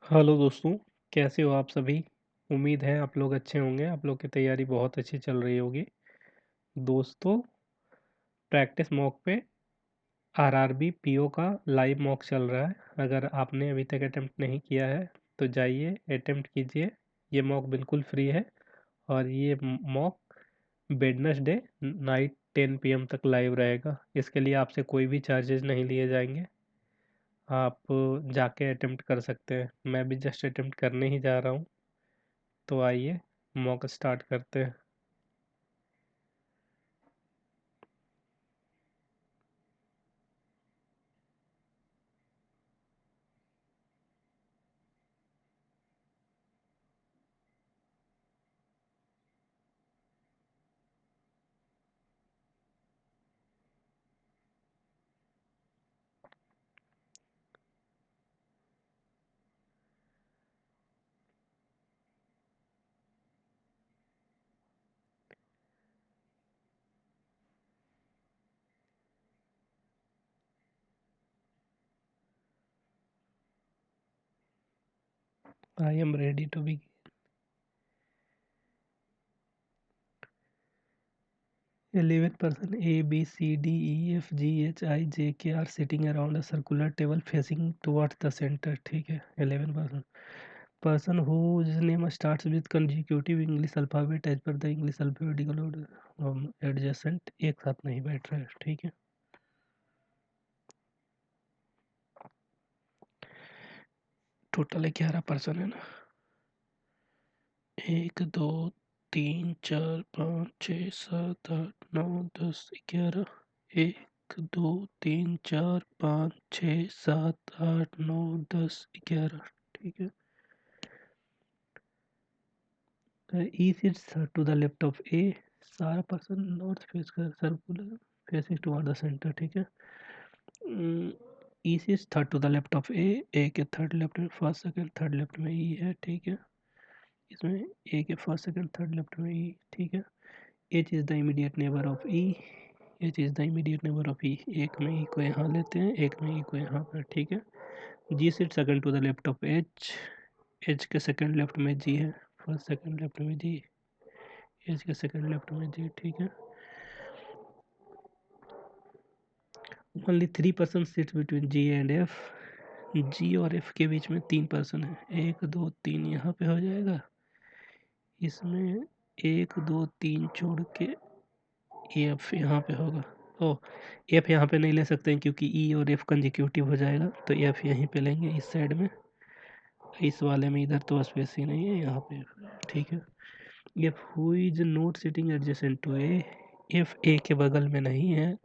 Hello दोस्तों, कैसे हो आप सभी? उम्मीद है आप लोग अच्छे होंगे, आप लोग की तैयारी बहुत अच्छी चल रही होगी। दोस्तों, प्रैक्टिस मॉक पे आरआरबी पीओ का लाइव मॉक चल रहा है। अगर आपने अभी तक अटेम्प्ट नहीं किया है, तो जाइए अटेम्प्ट कीजिए। ये मॉक बिल्कुल फ्री है और ये मॉक वेडनेसडे नाइट 10 पीएम तक लाइव रहेगा। इसके लिए आपसे कोई भी चार्जेस नहीं लिए जाएंगे। आप जाके अटेम्प्ट कर सकते हैं। मैं भी जस्ट अटेम्प्ट करने ही जा रहा हूँ। तो आइए मॉक स्टार्ट करते हैं। I am ready to be 11 person A, B, C, D, E, F, G, H, I, J, K are sitting around a circular table facing towards the center. ठीक है, 11 person whose name starts with consecutive English alphabet as per the English alphabetical order adjacent एक साथ नहीं बैठ रहे हैं। ठीक है, टोटल 11 पर्सन है ना। 1 2 3 4 5 6 7 8 9 10 11। 1 2 3 4 5 6 7 8 9 10 11। ठीक है। E sits to the left of A. सारा पर्सन नॉर्थ फेस कर circular facing toward the centre. ठीक है। E sits third to the left of A के थर्ड लेफ्ट में फर्स्ट सेकंड थर्ड लेफ्ट में ई है। ठीक है, इसमें ए के फर्स्ट सेकंड थर्ड लेफ्ट में ई। ठीक है। H is the immediate neighbour of E. H is the immediate neighbour of E. एक में ई को यहाँ लेते हैं, एक में ई को यहाँ पर। ठीक है। G sit second to the left of H. H के सेकंड लेफ्ट में जी है, फर्स्ट सेकंड लेफ्ट में जी। एच के सेकंड लेफ्ट में जी। ठीक है। Only 3 person sit between G and F. G और एफ के बीच में 3 पर्सन है। 1 2 3 यहाँ पे हो जाएगा। इसमें 1 2 3 छोड़ के एफ यहाँ पे होगा। ओ, एफ यहाँ पे नहीं ले सकते हैं क्योंकि ई और एफ कंजिक्यूटिव हो जाएगा, तो एफ यहीं पे लेंगे इस साइड में। इस वाले में इधर तो स्पेस ही नहीं है, यहाँ पे। ठीक है। F who is not sitting adjacent to A. F A के बगल में नहीं है,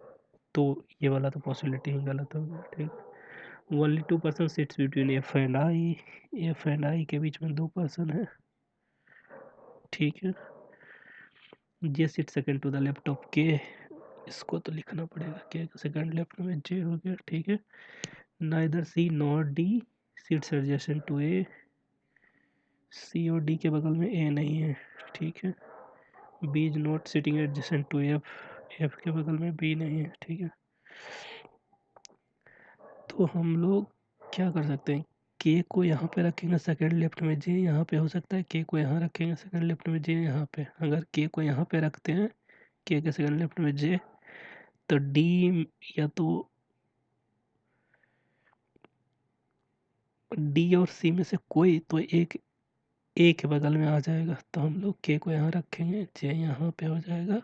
तो ये वाला तो पॉसिबिलिटी ही गलत हो गया। ठीक। Only 2 person sits between F and I. F and I के बीच में 2 पर्सन है। ठीक है। J sit second to the left of K. इसको तो लिखना पड़ेगा, के सेकंड लेफ्ट में जे हो गया। ठीक है। Neither C nor D sits adjacent to A. C और डी के बगल में ए नहीं है। ठीक है। B is not sitting adjacent to F. F के बगल में बी नहीं है। ठीक है। तो हम लोग क्या कर सकते हैं, के को यहाँ पे रखेंगे सेकंड लेफ्ट में, जे यहाँ पे हो सकता है। के को यहाँ रखेंगे सेकंड लेफ्ट में, जे यहाँ पे। अगर के को यहाँ पे रखते हैं, के सेकंड लेफ्ट में जे, तो डी या तो डी और सी में से कोई तो एक ए के बगल में आ जाएगा। तो हम लोग के को यहाँ रखेंगे, जे यहाँ पे हो जाएगा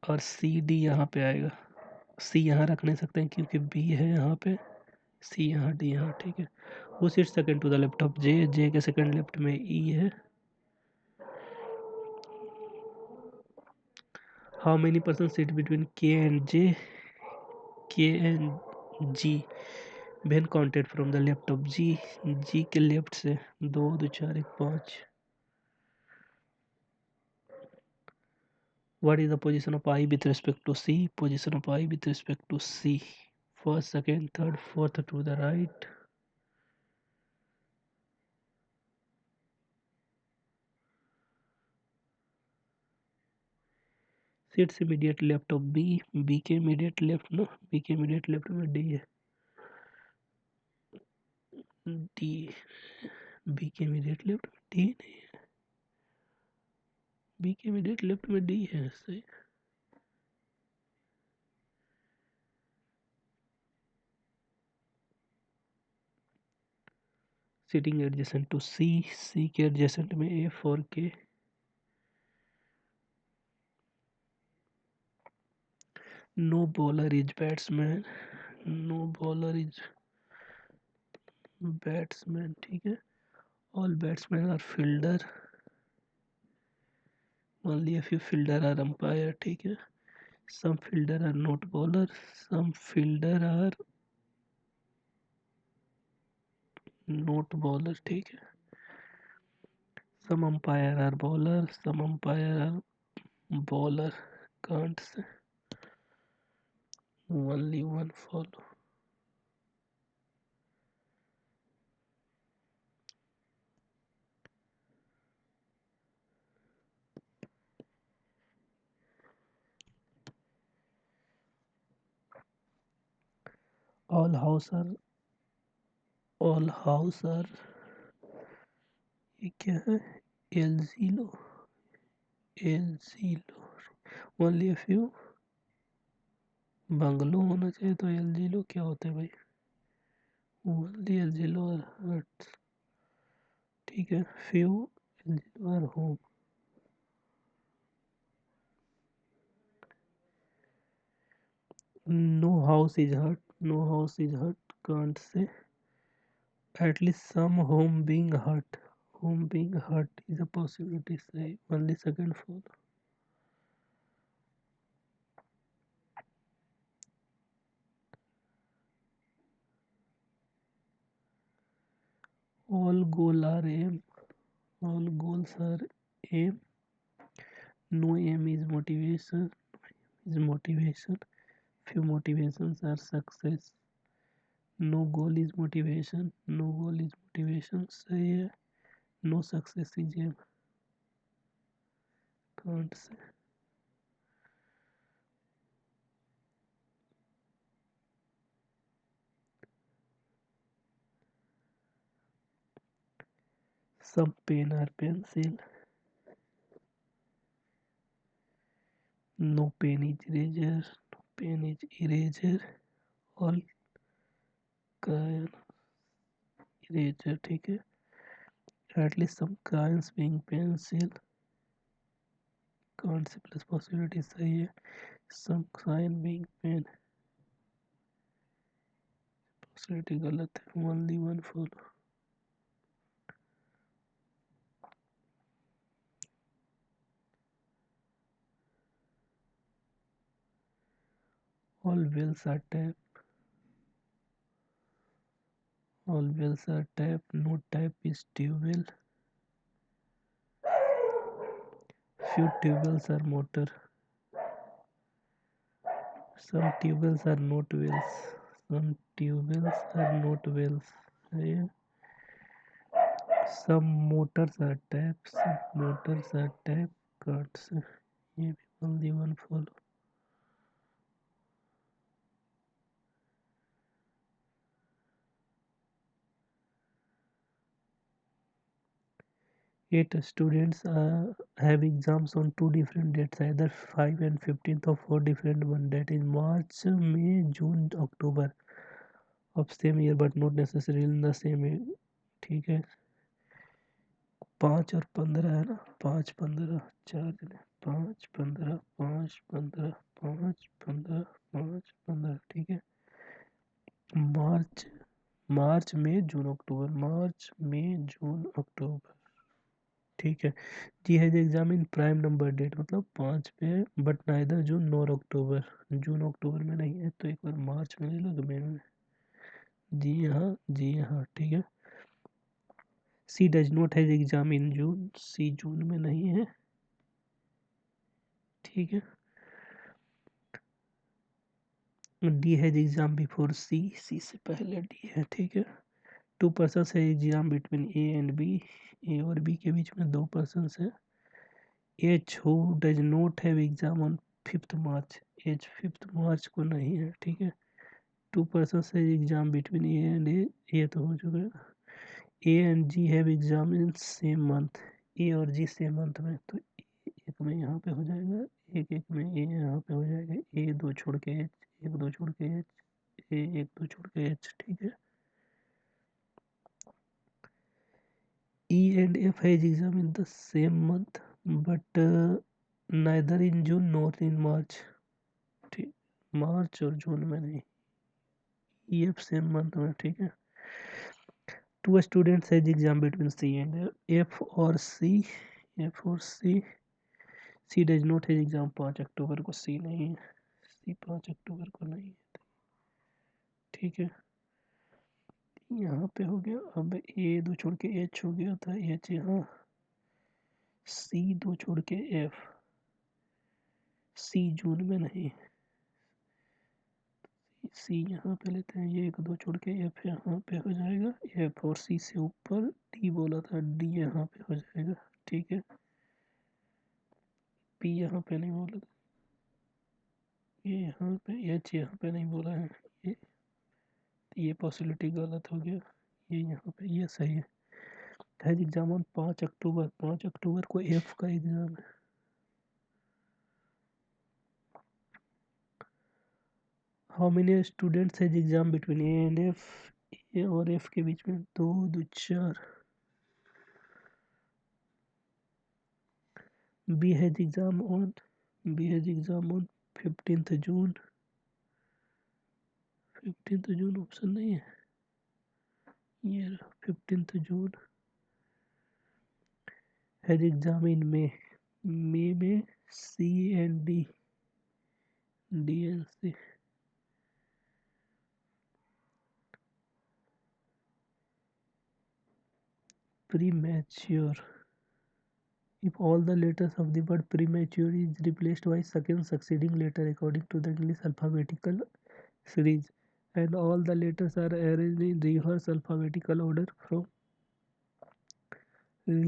और सी डी यहाँ पे आएगा। सी यहाँ रख नहीं सकते हैं क्योंकि बी है यहाँ पे, सी यहाँ डी यहाँ। ठीक है। वो seat second to the left of J. J के सेकंड लेफ्ट में ई है। How many person seat between K and J. K and G when counted from the left of G. G के left से 2 2 4 1 5। What is the position of I with respect to C? Position of I with respect to C. First, second, third, fourth to the right. Sits immediate left of B. B के immediate left ना, B के immediate left में D है। D, B के immediate left में D नहीं है, B के इमीडिएट लेफ्ट में डी है सही। Sitting adjacent to C, C के एडजेसेंट में एफ और K. No bowler is batsman, no bowler is batsman, ठीक है। All batsman are fielder, only a few fielder are umpire, ठीक है। some fielder are not bowler, some fielder are not bowler, ठीक है। some umpire are bowler, some umpire are bowler, can't say, only one follow। all house are, all house are, ये क्या है, एल जीलो, only a few, bungalow होना चाहिए तो एल जीलो क्या होता है भाई, ओनली एल जीलो और हर्ट्स, ठीक है। फ्यू एल जीलो और home. no house is hurt, no house is hurt, can't say, at least some home being hurt, home being hurt is a possibility, say only second fall। all goal are aim, all goals are aim, no aim is motivation, is motivation, few motivations are success, no goal is motivation, no goal is motivation, सही है। no success is aim, can't say। some pen are pencil, no pen is eraser, no pen is eraser, all crayon eraser, ठीक है। at least some crayons being pencil, can't say plus possibility, सही है। some crayon being pen, possibility गलत है, only one follow। all wells are tap, all wells are tap, no tap is tube well, few tube wells are motor, some tube wells are not wells, some tube wells are not wells, सही है। some motors are tap, some motors are tap, can't say, ये भी only one follow। eight students have exams on two different dates, either 5 and 15th of four different one, that is March, May, June, October of same year but not necessarily in the same year, ठीक है। 5 और 15 है ना, 5 15 4 दिन है, 5 15 5 15 5 15 5 15, ठीक है। मार्च, मार्च में जून अक्टूबर, मार्च में जून अक्टूबर, ठीक है। G has exam in prime number date, मतलब 5 पे, but neither June nor October, June October में नहीं है तो एक बार मार्च में ले लो तो मई में। जी हाँ, जी हाँ, ठीक है। C does not has exam in June, C June में नहीं है, ठीक है। D has exam before C, C से पहले डी है, ठीक है। 2 पर्सन है exam between A and B, A और बी के बीच में 2 पर्सन है। H who does not have exam on 5th March, H 5th March को नहीं है, ठीक है। 2 पर्सन है exam between A and A, ये तो हो चुका है। A and G have exam in same month, A और जी सेम मंथ में, तो एक में यहाँ पे हो जाएगा, एक में ए यहाँ पे हो जाएगा, ए दो छोड़ के एच, एक दो छोड़ के एच, ए एक दो छोड़ के एच, ठीक है। E and F has exam in the same month but neither in June nor in March, ठीक, मार्च और जून में नहीं, ई एफ सेम मंथ में, ठीक है। Two students has exam between C and F और सी, एफ और C does not has exam 5 अक्टूबर को, सी नहीं है, सी 5 अक्टूबर को नहीं है, ठीक है। यहाँ पे हो गया, अब ए दो छोड़ के एच हो गया था, एच यहाँ, सी दो छोड़ के एफ, सी जून में नहीं, सी यहाँ पे लेते हैं, ये एक दो छोड़ के एफ यहाँ पे हो जाएगा, एफ और सी से ऊपर डी बोला था, डी यहाँ पे हो जाएगा, ठीक है। पी यहाँ पे नहीं बोला था, ये यहाँ पे, एच यहाँ पे नहीं बोला है, ये पॉसिबिलिटी गलत हो गया, ये यहाँ पे, ये सही है। हैज एग्जाम ऑन 5 अक्टूबर, 5 अक्टूबर को एफ का एग्जाम है। How many students has exam between A and F, A और एफ के बीच में दो दो चार। B has exam on, B has exam on 15 June, 15 जून ऑप्शन नहीं है, ये 15 जून। हैज एग्जाम इन मे में C and D, D and C. Premature, if all the letters of the word premature is replaced by second succeeding letter according to the English alphabetical series, and all the letters are arranged in reverse alphabetical order from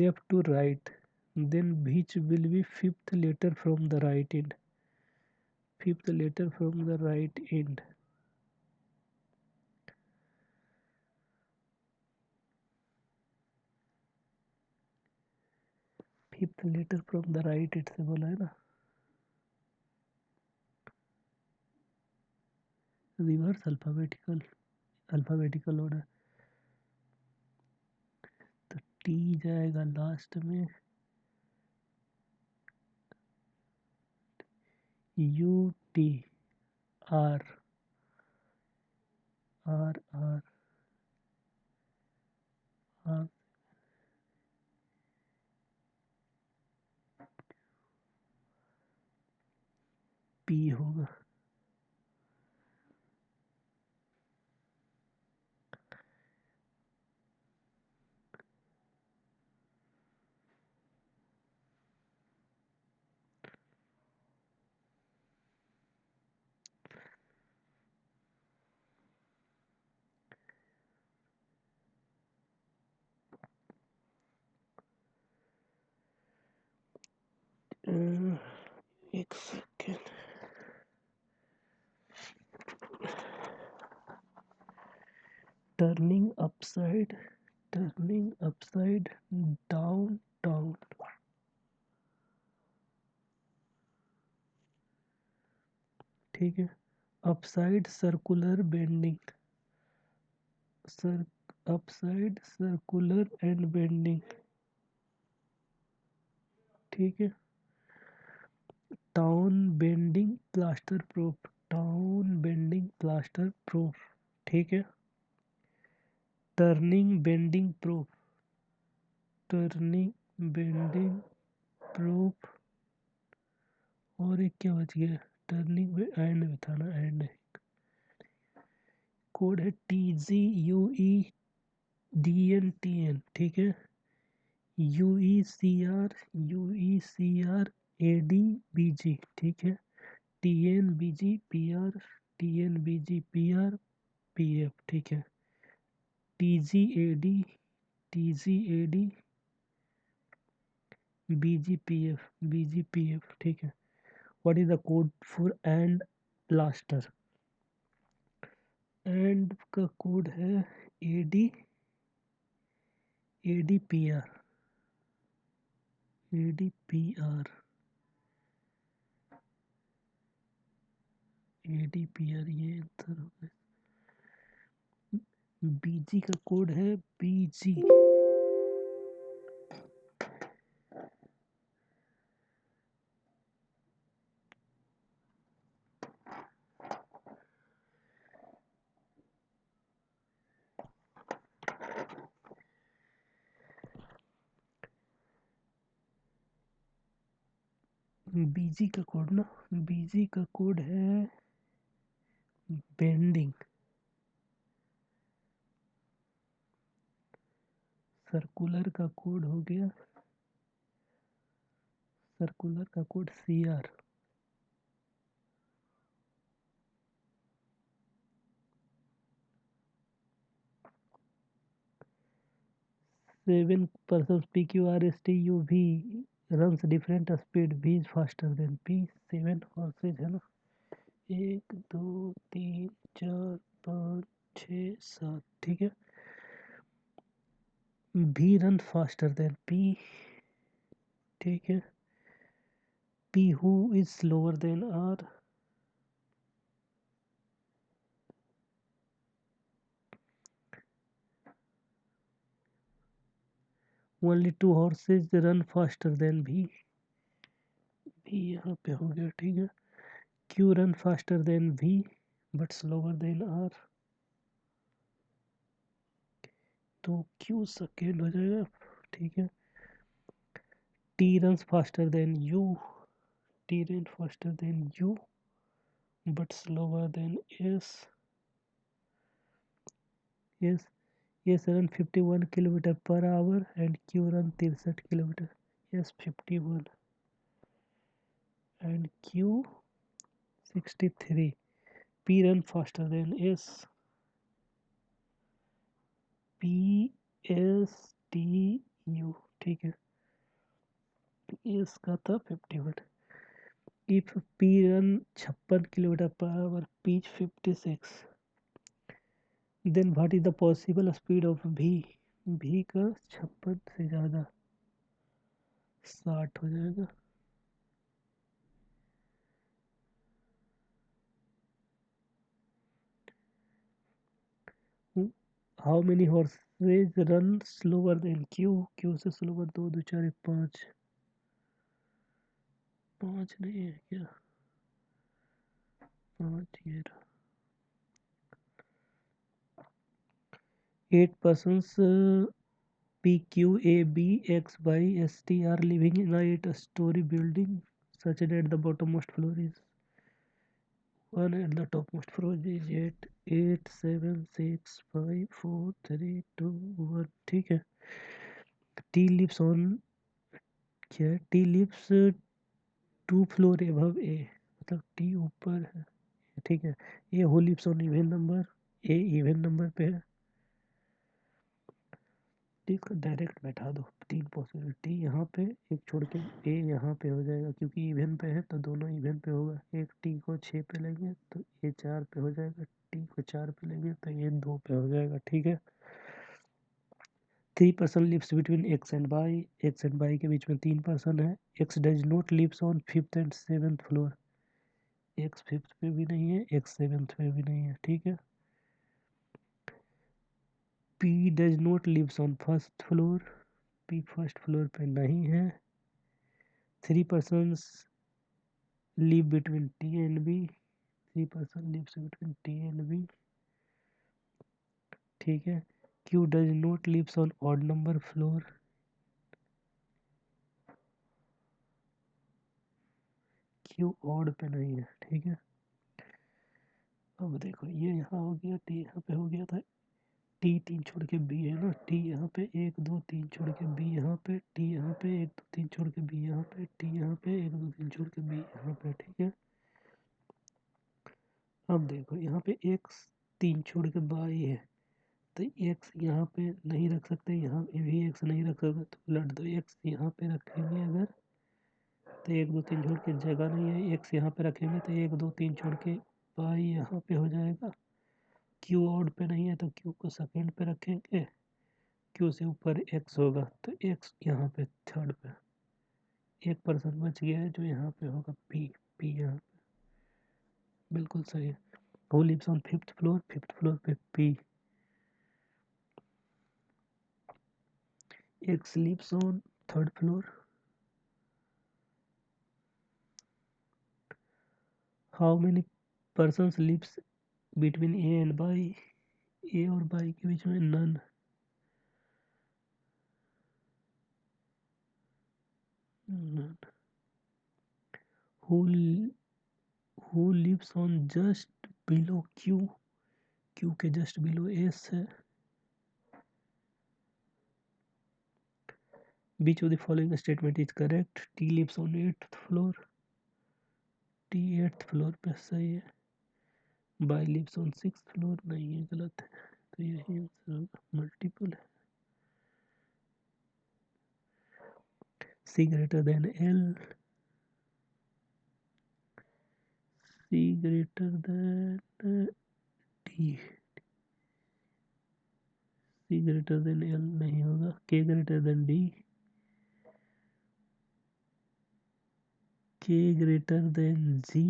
left to right, then which will be fifth letter from the right end, fifth letter from the right end, fifth letter from the right end से बोला है ना, reverse alphabetical order, तो T जाएगा last में, U T, R, R R R, P होगा। एक second, turning upside, turning upside down down, ठीक है। Upside circular bending, sir, upside circular and bending, ठीक है। Town bending plaster proof, town bending plaster proof, ठीक है। Turning bending proof, turning bending proof, और एक क्या बच गया, टर्निंग में एंड में था ना, एंड कोड है T G U E D N T N, ठीक है। U E C R, U E C R A D B G, ठीक है। T N B G P R, T N B G P R P F, ठीक है। T G A D, T G A D B G P F, B G P F, ठीक है। What is the code for and plaster, and का code है A D ADPR ADPR ADPR ये answer होगा। BG का code है BG। BG का code ना, BG का कोड है बेंडिंग। सर्कुलर का कोड हो गया, सर्कुलर का code CR। 7 persons PQRST UV runs different speed, V is faster than P। 7 horses है ना, 1 2 3 4 5 6 7, ठीक है। V run faster than P, ठीक है। P who is slower than R, only 2 horses run faster than V। V यहाँ पे हो गया, ठीक है। Q run faster than V but slower than R, तो Q सेकेंड हो जाएगा, ठीक है। T runs faster than U, T runs faster than U but slower than S। S run 51 km per hour and Q run 63 km। S 51 and Q 63। P run faster than S, P S T U, ठीक है। S का था 51। If P run 56 km per hour, P 56, then what is the possible speed of V? V का 56 से ज़्यादा 60 हो जाएगा। How many horses run slower than Q? Q से स्लोवर 2 2 4 5, 5 नहीं है क्या, 5 ये रहा। 8 persons P Q A B X Y S T are living in a 8-story building such that the bottommost floor is 1 and the topmost floor is 8 8 7 6 5 4 3 2 1, ठीक है। T lives on, क्या है, T lives 2 floor above A, मतलब T ऊपर है, ठीक है। A who lives on even number, A even number पे है, इसको डायरेक्ट बैठा दो। 3 पॉसिबिलिटी यहाँ पे, एक छोड़ के ए यहाँ पे हो जाएगा, क्योंकि इवन पे है तो दोनों इवन पे होगा। एक टी को 6 पे लेंगे तो ये 4 पे हो जाएगा, टी को 4 पे लेंगे तो ये 2 पे हो जाएगा, ठीक है। 3 person lives between X and Y, X and Y के बीच में 3 पर्सन है। X does not lives on 5th and 7th floor, X 5th पे भी नहीं है, एक्स 7th पे भी नहीं है, ठीक है। P does not lives on 1st floor, P 1st floor पे नहीं है। 3 persons live between T and B, 3 person lives between T and B, ठीक है। Q does not lives on odd number floor, Q odd पे नहीं है, ठीक है। अब देखो ये यहाँ हो गया, T यहाँ पे हो गया था, T 3 छोड़ के B है ना, T यहाँ पे 1 2 3 छोड़ के B यहाँ पे, T यहाँ पे 1 2 3 छोड़ के B यहाँ पे, T यहाँ पे 1 2 3 छोड़ के B यहाँ पे, ठीक है। अब देखो यहाँ पे x 3 छोड़ के y है, तो x यहाँ पे नहीं रख सकते, यहाँ भी x नहीं रख सकते, तो उलट दो, x यहाँ पे रखेंगे अगर तो 1 2 3 छोड़ के जगह नहीं है, x यहाँ पे रखेंगे तो 1 2 3 छोड़ के y यहाँ पे हो जाएगा। q ऑड पे नहीं है तो q को सेकंड पे रखेंगे, क्यू से ऊपर एक्स होगा तो एक्स यहाँ पे थर्ड पे, एक पर्सन बच गया है जो यहाँ पे होगा पी। पी यहाँ पे बिल्कुल सही है। Who lives on fifth floor, fifth floor पे P. X lives on third floor. How many persons lives between A and Y, A और बाई के बीच में none. None. Who who lives on just below Q, Q के just below S है। Which of the following statement is correct? T lives on 8th floor. T 8th floor पे सही है। By lives on 6th floor नहीं है, गलत है। तो यही आंसर होगा, मल्टीपल है। C greater than L, C greater than D, C greater than L नहीं होगा। K greater than D, K greater than Z,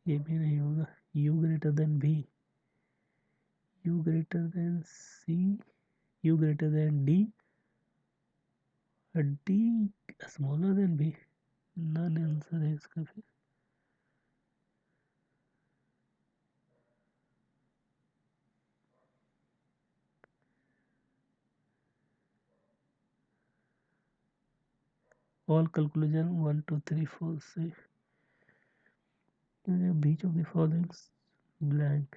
ये भी नहीं होगा। U greater than B, U greater than C, U greater than D, D smaller than B। None answer है इसका फिर। All conclusion 1 2 3 4 से which of the following blank,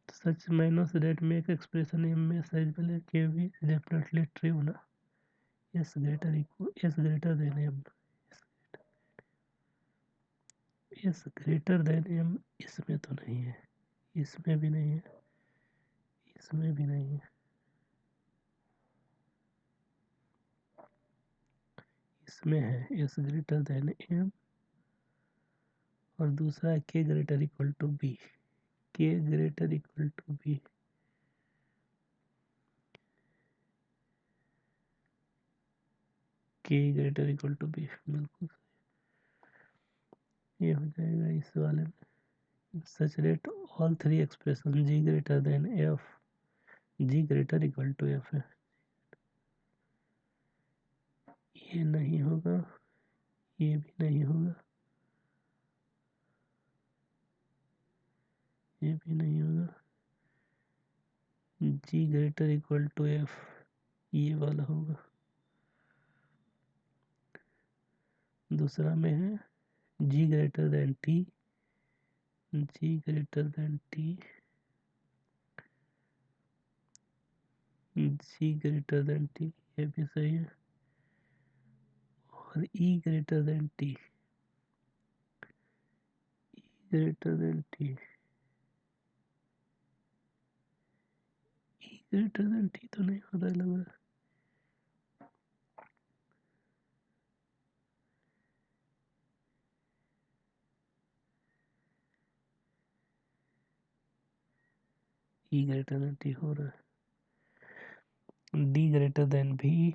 such minus that make expression M में sizeable के भी definitely true ना। S greater equal, S greater than M, S greater than M इसमें तो नहीं है, इसमें भी नहीं है, इसमें भी नहीं है, इसमें है एस ग्रेटर देन एम। और दूसरा है K greater equal to B, K greater equal to B. K greater equal to B बिल्कुल ये हो जाएगा इस वाले में। Such rate all three expression G greater than F, G greater equal to F है। ये नहीं होगा, ये भी नहीं होगा, ये भी नहीं होगा। जी ग्रेटर इक्वल टू एफ ये वाला होगा। दूसरा में है जी ग्रेटर देन टी, जी ग्रेटर देन टी, जी ग्रेटर देन टी ये भी सही है। और ई ग्रेटर देन टी, ई ग्रेटर देन टी, ई ग्रेटर देन टी तो नहीं होता लग रहा। ई ग्रेटर देन टी हो रहा है। D greater than B,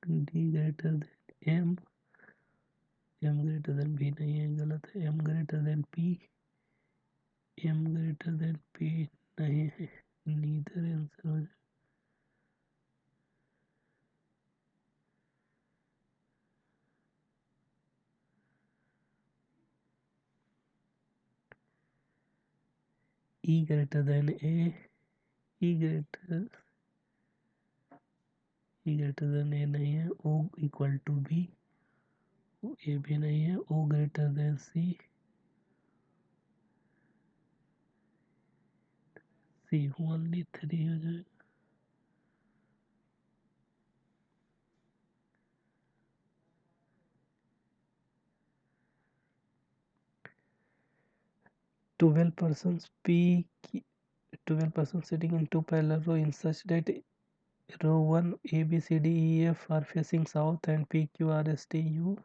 D greater than M, M greater than B नहीं है, गलत है। M greater than P, M greater than P नहीं है, नीदर आंसर हो जाए। E greater than A, E greater, E greater than A नहीं है। O equal to B, A भी नहीं है। O greater than C, C only three हो जाए। Twelve person P, 12 persons sitting in two parallel row in such that row 1 A B C D E F are facing south and P Q R S T U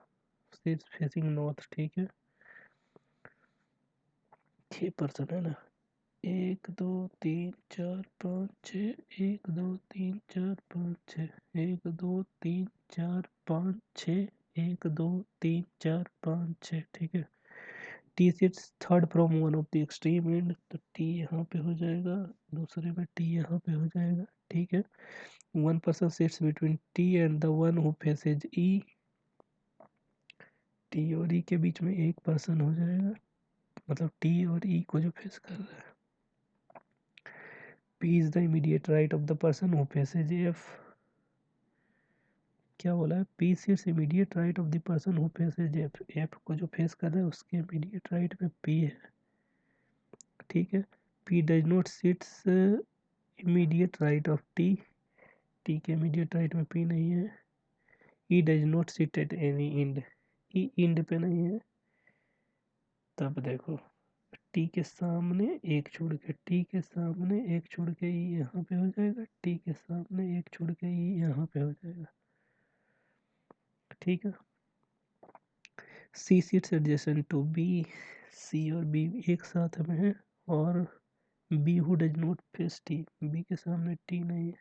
is facing north। ठीक है। 6% है ना। 1 2 3 4 5 6, 1 2 3 4 5 6, 1 2 3 4 5 6, 1 2 3 4 5 6, ठीक है। T seats third from one of the extreme and, तो T यहाँ पे हो जाएगा, दूसरे में टी यहाँ पे हो जाएगा, ठीक है। One person sits between T and the one who faces E, T और ई के बीच में एक पर्सन हो जाएगा, मतलब टी और ई को जो फेस कर रहा है। P is the immediate right of the person who faces F, क्या बोला है, P sits immediate right of the person who faces F, F को जो फेस कर रहा है उसके immediate right में P है, ठीक है। P does not sits immediate right of T, T के immediate right में P नहीं है। E does not sit at any end, E end पे नहीं है। तब देखो टी के सामने एक छोड़ के, टी के सामने एक छोड़ के ई यहाँ पे हो जाएगा, टी के सामने एक छोड़ के ई यहाँ पे हो जाएगा, ठीक है। C seats adjacent to B, C और बी एक साथ में है, और B who does not face T, B के सामने टी नहीं है,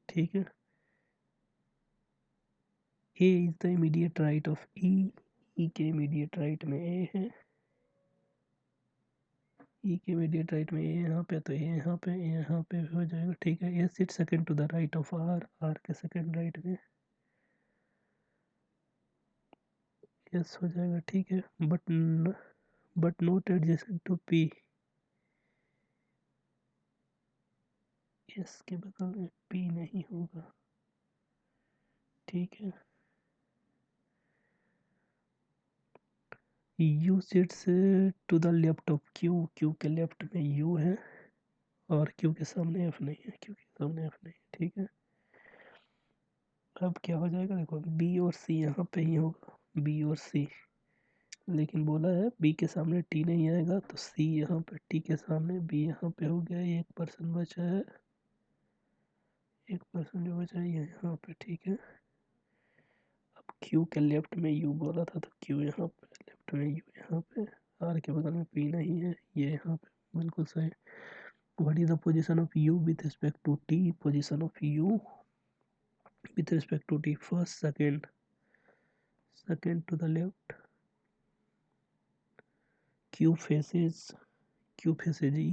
ठीक है। A is the immediate right of E, E के इमीडिएट राइट में ए है, ई के इमीडिएट राइट में ए यहाँ पे, तो ए यहाँ पे, ए यहाँ पे हो जाएगा, ठीक है। A sit second to the right of R, R के सेकंड राइट में यस हो जाएगा, ठीक है। But not adjacent to P, S के बगल में पी नहीं होगा, ठीक है। U sits to the left of Q, Q के लेफ्ट में यू है, और क्यू के सामने एफ नहीं है, क्यू के सामने एफ नहीं है, ठीक है। अब क्या हो जाएगा, देखो बी और सी यहाँ पे ही होगा, बी और सी, लेकिन बोला है बी के सामने टी नहीं आएगा, तो सी यहाँ पे, टी के सामने बी यहाँ पे हो गया, एक पर्सन बचा है, एक पर्सन जो बचा है यहाँ पे, ठीक है। अब क्यू के लेफ्ट में यू बोला था, तो क्यू यहाँ पे, लेफ्ट में यू यहाँ पे, आर के बगल में पी नहीं है, ये यहाँ पे बिल्कुल सही। What is the position of you with respect to T, position of you with respect to T, first second, second to the left, Q faces, Q faces E,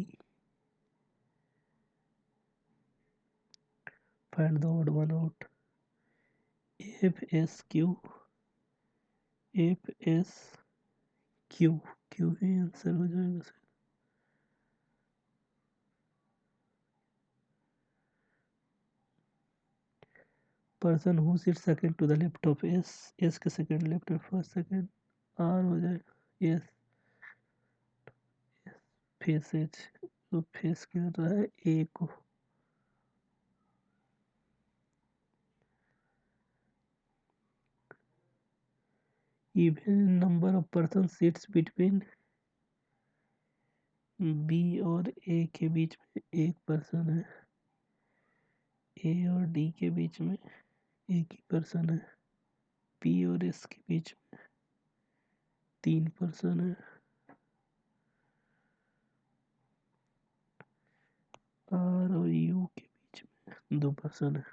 find the odd one out, F S Q, F S Q, Q ही answer हो जाएगा। Person who sit second to the left of S, S के second left में first second, R हो जाएगा, S faces, तो face कर रहा है ए को, even number of person sits between B और ए के बीच में एक पर्सन है, ए और डी के बीच में एक ही पर्सन है, पी और एस के बीच में 3 पर्सन है, आर और यू के बीच में 2 पर्सन है।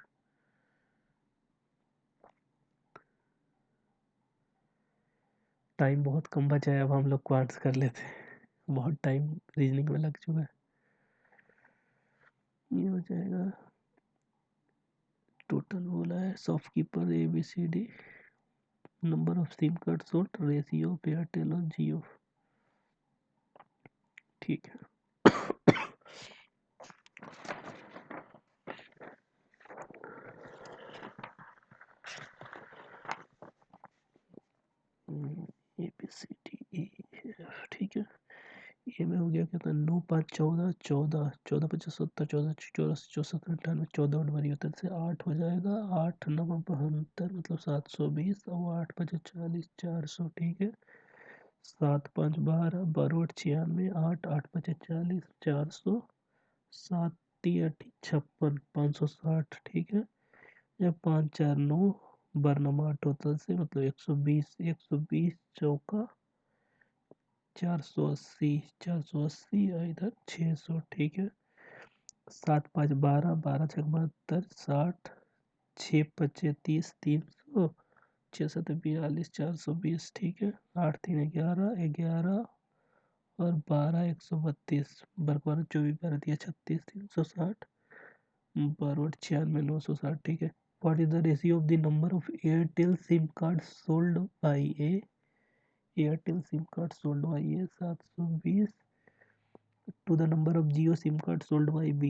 टाइम बहुत कम बचा है, अब हम लोग क्वांट्स कर लेते हैं, बहुत टाइम रीजनिंग में लग चुका है। ये हो जाएगा, टोटल बोला है shopkeeper A B C D, number of SIM card sold, ratio of Airtel और जियो, ठीक है। A B C D E F, ठीक है। ये में हो गया क्या था, 9 5 14 14, 14 25 70, 14 84 64 98, 14 और बरी उतर से 8 हो जाएगा, 8 9 72 मतलब 720, और 8 5 40 400, ठीक है। 7 5 12, 12 8 96, 8 8 5 40 400, 7 3 8 56 560, ठीक है। या 5 4 9 12 8 होता से मतलब 120, 120 चौका 480, 480 और इधर 600, ठीक है। 7 5 12, 12 6 72, 60, 6 25 30, 300, 6 7 42, 420, ठीक है। 8 3 11, 11 और 12 132, बर्क 12 24 12 दिया 36, 360, 12 96 960, ठीक है। What is the ratio of the number of Airtel SIM cards sold by A? Airtel SIM card sold by A 720 to the number of Jio SIM card sold by B.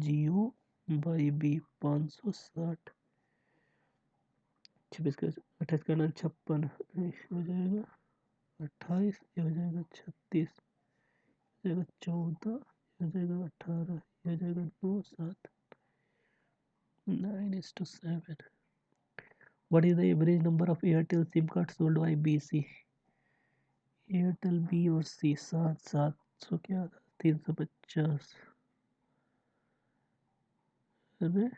Jio by B 560, 26 का 28 का 56 हो जाएगा, 28 ये हो जाएगा 36, हो जाएगा 14, हो जाएगा 18, हो जाएगा 2 7 9:7. What is the average number of Airtel SIM cards sold by BC? Airtel B और सी 700 क्या था 350, अरे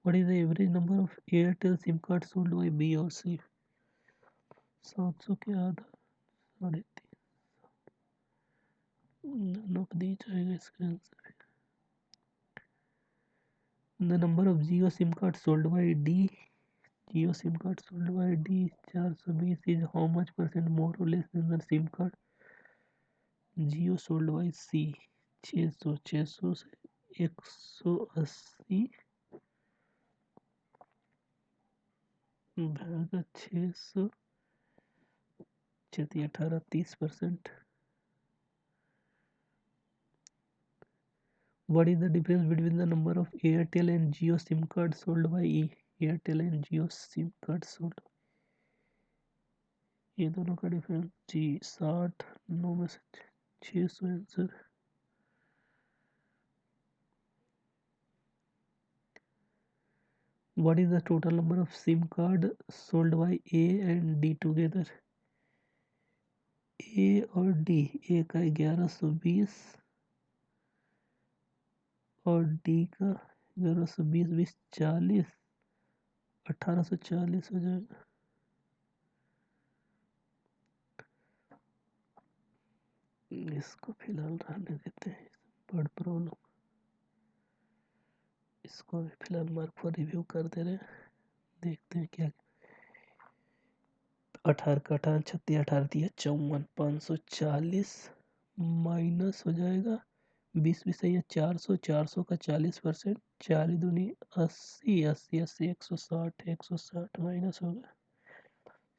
what is the average number of Airtel SIM cards sold by B और C? 700 क्या था 350, नोट दी जाएगा इसका answer. The number of Jio SIM cards sold by D, Jio SIM cards sold by D 420 is how much percent more or less than the SIM card Jio sold by C? 600, 600 से 180 भागा 600, 18 30%। What is the difference between the number of Airtel and Jio SIM cards sold by E? Airtel and Jio SIM cards sold, ये दोनों का difference जी 60, 9 में से 600 answer. What is the total number of SIM card sold by A and D together? A और D, A का 1120 और D का 1120, 20 40, 1840 हो जाएगा। इसको फिलहाल रहने देते हैं, बर्ड प्रॉब्लम, इसको भी फिलहाल मार्क फॉर रिव्यू कर दे रहे हैं, देखते हैं क्या। 18 का 18 36 18 दिया 54, 540 माइनस हो जाएगा 20 भी सही है 400, 400 का 40%, 4 दूनी 80, 80 80 160, 160 माइनस होगा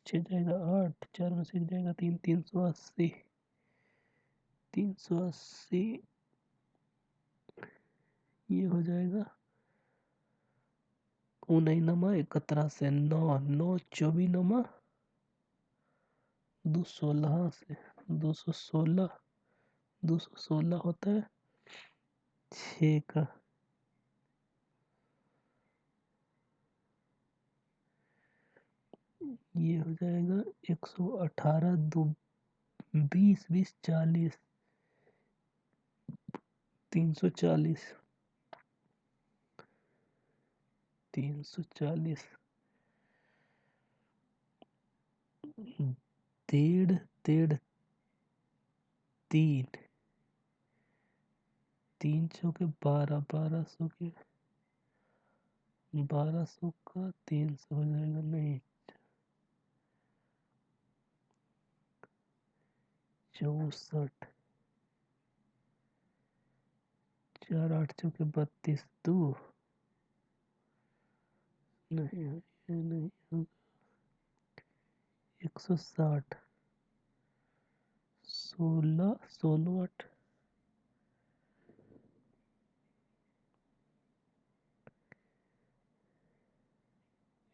6 जाएगा 8, 4 में से जाएगा 3, 380, 380 ये हो जाएगा 9 11 से 9, 9 24 नमा 216 से 216, 216 होता है 6 का, ये हो जाएगा 118, 2 20 20 40, 340, 340 डेढ़ डेढ़ 3, 300 के 12, 1200 के 1200 का 300 हो जाएगा, नहीं 64, 4 8 के 32, 2 नहीं ये नहीं होगा, 160, 16 16 8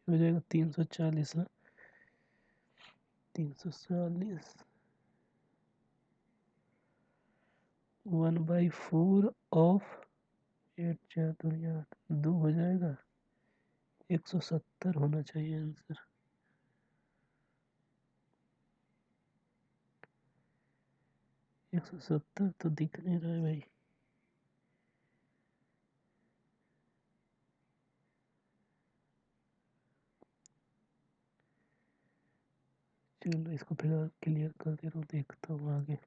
हो जाएगा 340 ना, 340 1/4 ऑफ 8 4 2 8 2 हो जाएगा, 170 होना चाहिए आंसर। 170 तो दिख नहीं रहा है भाई, सेकंड, इसको फिलहाल क्लियर कर दे रहा हूँ, देखता हूँ आगे।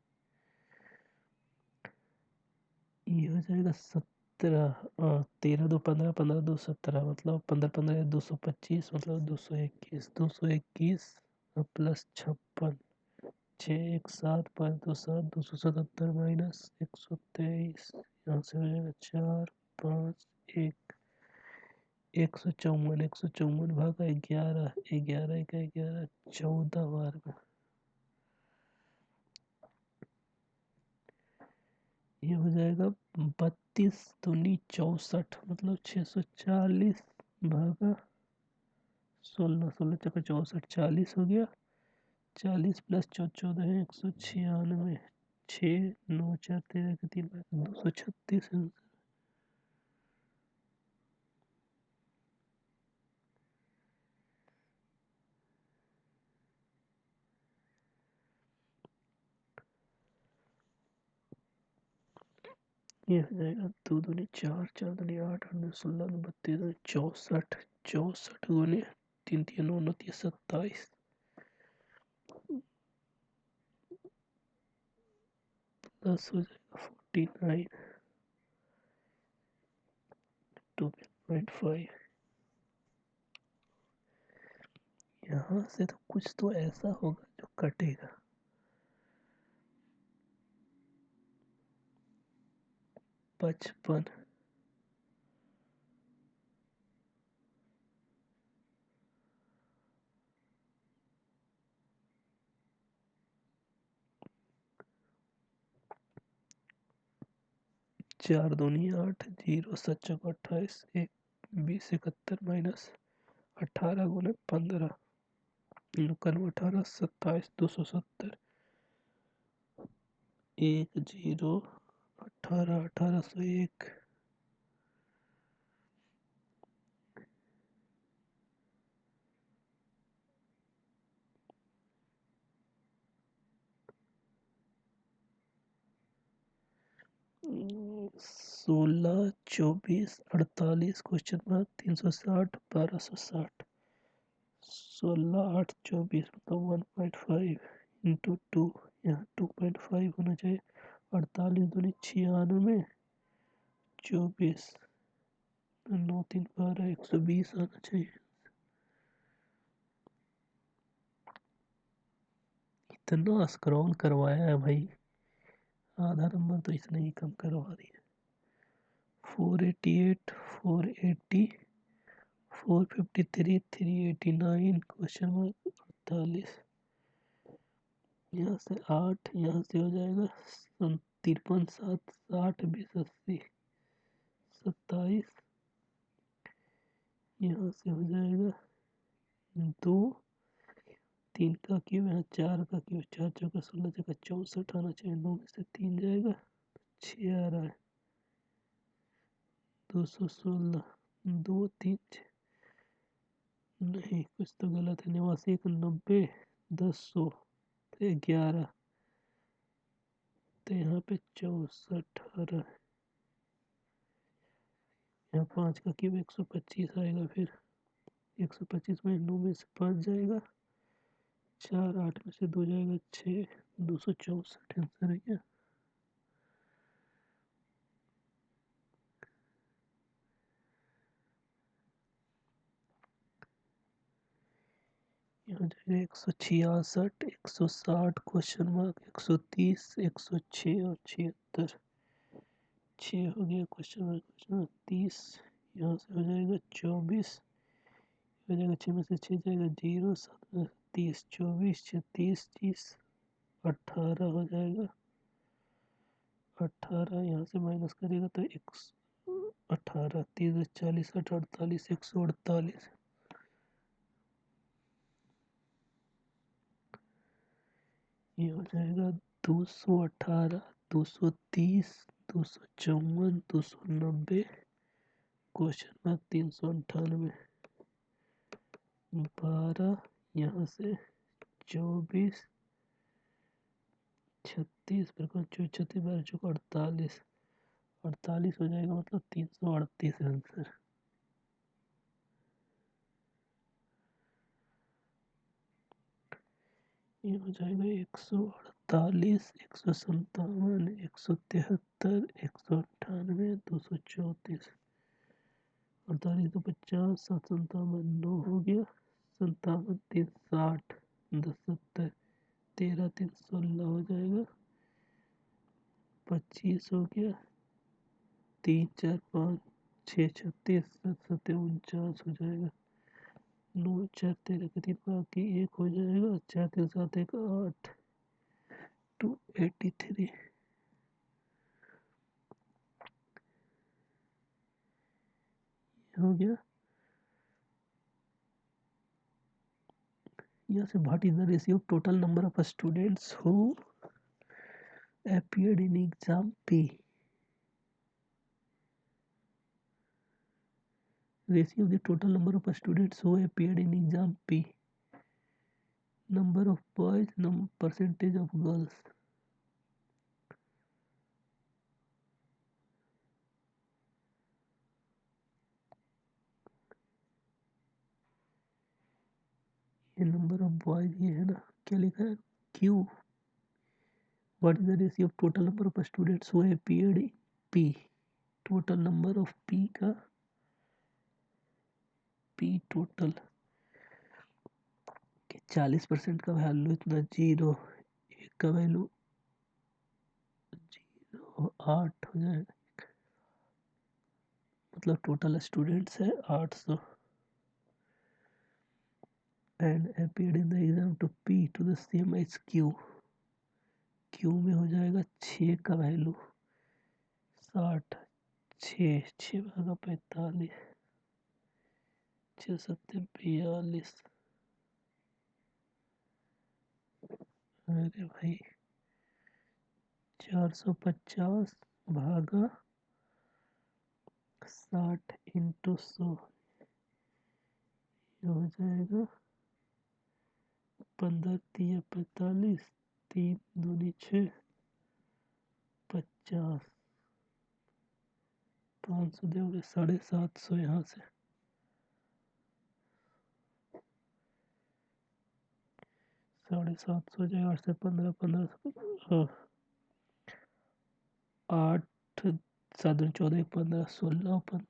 ये हो जाएगा 17, 13 2 15, 15 2 17, मतलब 15 15 225, मतलब 221, 221 प्लस 56, 6 1 7 5 2 7, 277 माइनस 123, यहाँ से हो जाएगा 4 5 1, 154, 154 भागा 11, 11 का 11, 14 बार में। ये हो जाएगा 32 दूनी 64, मतलब 640 भागा 16, 16 चौका 64, 40 हो गया। 40 प्लस 14 है 196, 6 9 4 13 के 3 236 है। ये हो जाएगा 2 दूनी 4, 4 दूनी 8, 8 दूनी 16, 32 दूनी 64, 64 गुने 3 3 9 9 3 27, प्लस हो जाएगा 49, 2.5। यहाँ से तो कुछ तो ऐसा होगा जो कटेगा। 55, 4 दूनी 8, 0 7 चौका 28, 1 20 71 माइनस 18 गुने 15, 91 18 27, 270, 1 0 18 1801। सोलह 24 48 क्वेश्चन मार्क 360 1260, 16 8 24 मतलब 1.5 इंटू 2, यहाँ 2.5 होना चाहिए। 48 दूनी 96, 24 9 3 12, 120 आना चाहिए। इतना स्क्रॉल करवाया है भाई, आधा नंबर तो इसने ही कम करवा दिया। 488 480, 453 389 क्वेश्चन मार्क 48, यहाँ से 8, यहाँ से हो जाएगा 53 7 60 20 80 27, यहाँ से हो जाएगा 2 3 का क्यूब, यहाँ 4 का क्यूब, 4 चौका 16 चौका 64 आना चाहिए। 9 में से 3 जाएगा 6 आ रहा है, 216, 2 3 नहीं कुछ तो गलत है। 89 1 90, 10 100 11, तो यहाँ पे 64 आ रहा है। यहाँ 5 का क्यूब 125 आएगा, फिर 125 में 9 में से 5 जाएगा, 4 8 में से 2 जाएगा 6, 264 आंसर है क्या। यहाँ जाएगा 166, 160 क्वेश्चन मार्क 130, 106 और 76, 6 हो गया क्वेश्चन मार्क 30, यहाँ से हो जाएगा 24, हो जाएगा 6 में से 6 जाएगा 0, 7 में 30, 24 36 30, 18 हो जाएगा। 18 यहाँ से माइनस करेगा तो 18 30 40 48 148, ये हो जाएगा 218, 230, 254, 290 क्वेश्चन मार्क 398, 12 यहाँ से 24 36 फिर 36 12 चौका 48, 48 हो जाएगा, मतलब 338 आंसर। ये हो जाएगा 148, 157, 173, 198, 234, 48, 250, 7, 57, 9 हो गया, 57, 3, 60, 10, 70, 13, 3, 16 हो जाएगा, 25 हो गया, 3, 4, 5, 6, 36, 7, 7, 49 हो जाएगा, 9, 4, 13 के 3 बाकी 1 हो जाएगा, 4, 3, 7, 1, 8, 283 हो गया। यहाँ से what is the ratio of total number of students who appeared in exam P? Ratio of the total number of students who appeared in exam P. Number of boys, percentage of girls. ये number of boys ये है ना, क्या लिखा है Q. What is the ratio of total number of students who appeared in P? Total number of P का P total 40% का value इतना 0, 1 का वैल्यू 0, 8 हो जाएगा, मतलब टोटल स्टूडेंट्स है 800 and appeared in the exam to P to the same as Q. Q में हो जाएगा 6 का वैल्यू 60, 6 भागा 45, 6 7 42, अरे भाई 450 भागा 60 इंटू 100 ये हो जाएगा 15 3 45, 3 दूनी 6, 50, 500 दोगे 750 यहाँ से 750 हो जाएगा, 8 से 15, 15, 8, 7, 14, 15, 16, 15.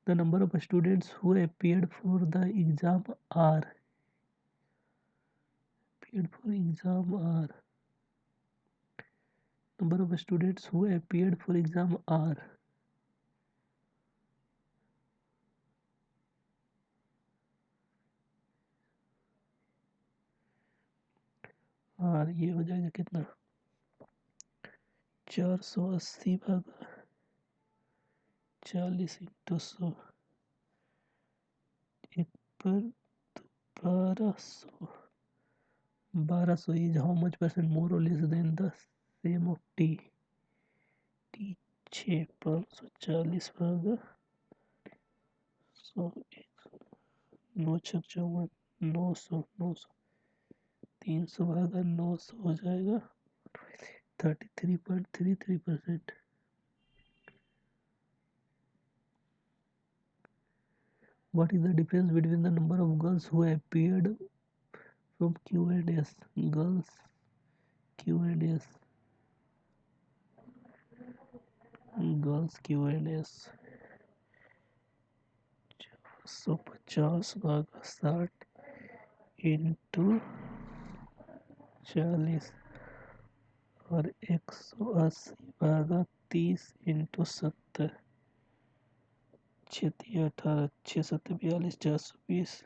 The number of students who appeared for the exam are number of students who appeared for exam are और ये हो जाएगा कितना 480 भागा 40 इंटू 100 1 पर 1200 is how much percent more or less than the same of T. T 6 540 भागा 100 9 6 54 900 300 भागा 900 हो जाएगा 33.33%. What is the difference between the number of girls who appeared from Q and S? Girls Q and S. Girls Q and S. 150 भागा 60 into 40 और 180 भागा 30 into 70 6 18 6 7 42 420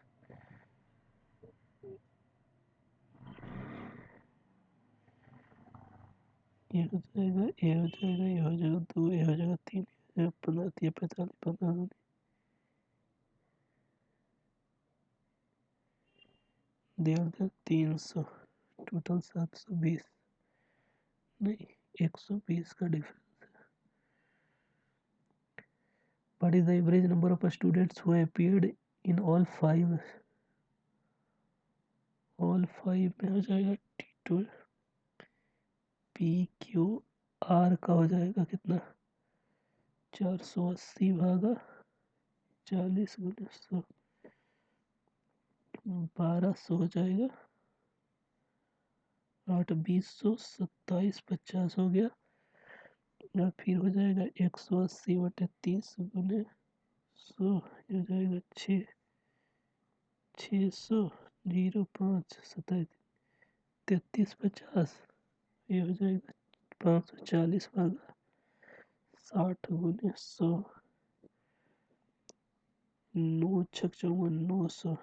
ये हो जाएगा ये हो जाएगा ये हो जाएगा 2 ये हो जाएगा 3 ये 15 3 45 15 देर 300 टोटल 720 नहीं 120 का डिफरेंस है. What is the average number of students who appeared in all five में हो जाएगा T2 PQR का हो जाएगा कितना 480 भागा 40 गुने 100 1200 हो जाएगा, 8 20 27 50 हो गया। या फिर हो जाएगा 180/30 हो जाएगा 600 05 27 33 50, ये हो जाएगा 540/60 × 100, 9 6 54 900,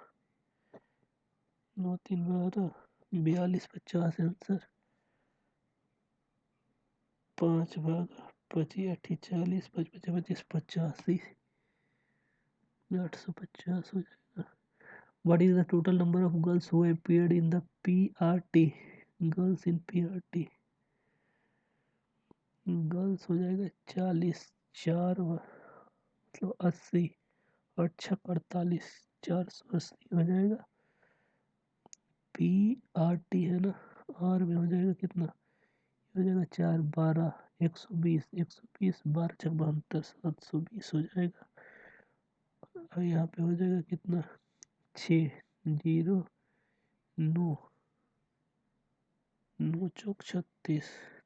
9 3 12 42 50 आंसर, 5 भागा 25 8 40 5 5 25 85, 850 हो जाएगा। What is the total number of girls who appeared in the PRT? Girls in PRT, girls हो जाएगा 40, 4 मतलब 80 और 6 48, 480 हो जाएगा। PRT है ना, R में हो जाएगा कितना, हो जाएगा 4 12 120 120 12 6 72 720 हो जाएगा। और यहाँ पे हो जाएगा कितना 6 0 9 9 चौक 36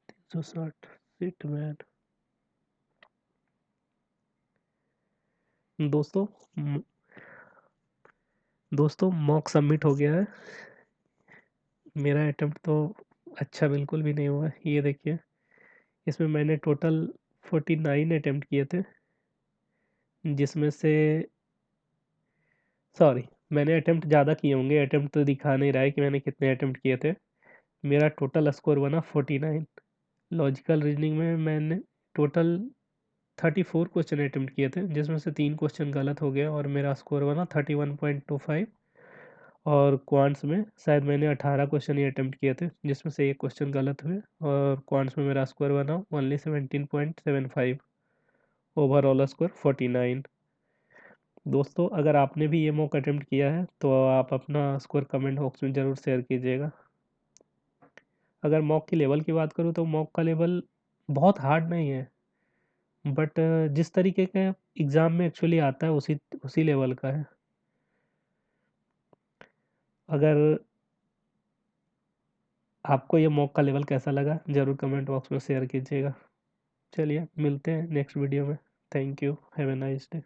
360 सिट मैन। दोस्तों मॉक सबमिट हो गया है। मेरा अटेम्प्ट तो अच्छा बिल्कुल भी नहीं हुआ। ये देखिए, इसमें मैंने टोटल 49 अटेम्प्ट किए थे, जिसमें से सॉरी मैंने अटेम्प्ट ज़्यादा किए होंगे, अटेम्प्ट तो दिखा नहीं रहा है कि मैंने कितने अटेम्प्ट किए थे। मेरा टोटल स्कोर बना 49। लॉजिकल रीजनिंग में मैंने टोटल 34 क्वेश्चन अटेम्प्ट किए थे, जिसमें से 3 क्वेश्चन गलत हो गए और मेरा स्कोर बना 31.25। और क्वांट्स में शायद मैंने 18 क्वेश्चन ही अटेम्प्ट किए थे, जिसमें से 1 क्वेश्चन गलत हुए, और क्वांट्स में मेरा स्कोर बना ओनली 17.75, ओवरऑल स्कोर 49। दोस्तों अगर आपने भी ये मॉक अटेम्प्ट किया है तो आप अपना स्कोर कमेंट बॉक्स में ज़रूर शेयर कीजिएगा। अगर मॉक की लेवल की बात करूँ तो मॉक का लेवल बहुत हार्ड नहीं है, बट जिस तरीके का एग्ज़ाम में एक्चुअली आता है उसी लेवल का है। अगर आपको ये मॉक का लेवल कैसा लगा ज़रूर कमेंट बॉक्स में शेयर कीजिएगा। चलिए मिलते हैं नेक्स्ट वीडियो में। Thank you, have a nice day.